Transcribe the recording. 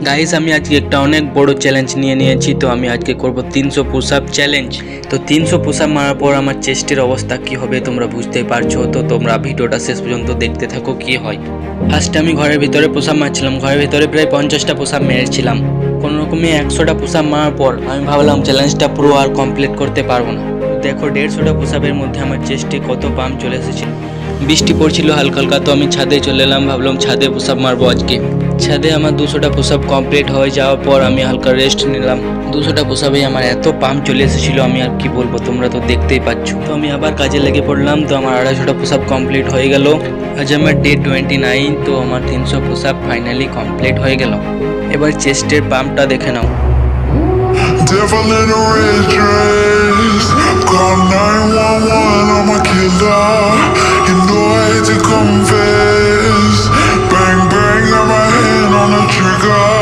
Guys আমি আজকে একটা অনেক বড় চ্যালেঞ্জ নিয়েছি। তো আমি আজকে করব 300 পুশ আপ চ্যালেঞ্জ। তো 300 পুশ আপ মারার পর আমার চেস্টের অবস্থা কি হবে তোমরা বুঝতেই পারছো। তো তোমরা ভিডিওটা শেষ পর্যন্ত দেখতে থাকো কি হয়। ফার্স্টে আমি ঘরের ভিতরে পুশ আপ মারছিলাম। ঘরের ভিতরে প্রায় 50টা পুশ আপ মেরেছিলাম। কোনো রকমে 100টা পুশ আপ মারার পর আমি ভাবলাম চ্যালেঞ্জটা পুরো আর কমপ্লিট করতে পারবো না। দেখো 150টা পুশ আপের মধ্যে আমার চেস্টে কত পাম্প চলে এসেছিল। বৃষ্টি পড়ছিল হালকা হালকা, তো আমি ছাদে চলে এলাম। ভাবলাম ছাদে পুশ আপ মারবো আজকে। ছাদে আমার 200টা পুশ আপ কমপ্লিট হয়ে যাওয়ার পর আমি হালকা রেস্ট নিলাম। 200টা পুশ আপে আমার এত পাম্প চলে এসেছিলো আমি আর কি বলবো, তোমরা তো দেখতেই পাচ্ছ। তো আমি আবার কাজে লেগে পড়লাম। তো আমার 250টা পুশ আপ কমপ্লিট হয়ে গেল। আজ আমার ডে 29। তো আমার 300 পুশ আপ ফাইনালি কমপ্লিট হয়ে গেল। এবার চেস্টের পাম্পটা দেখে নাও। Devil in a red dress. Call 911, I'm a killer. You know I hate to confess. Bang bang, got my hand on the trigger.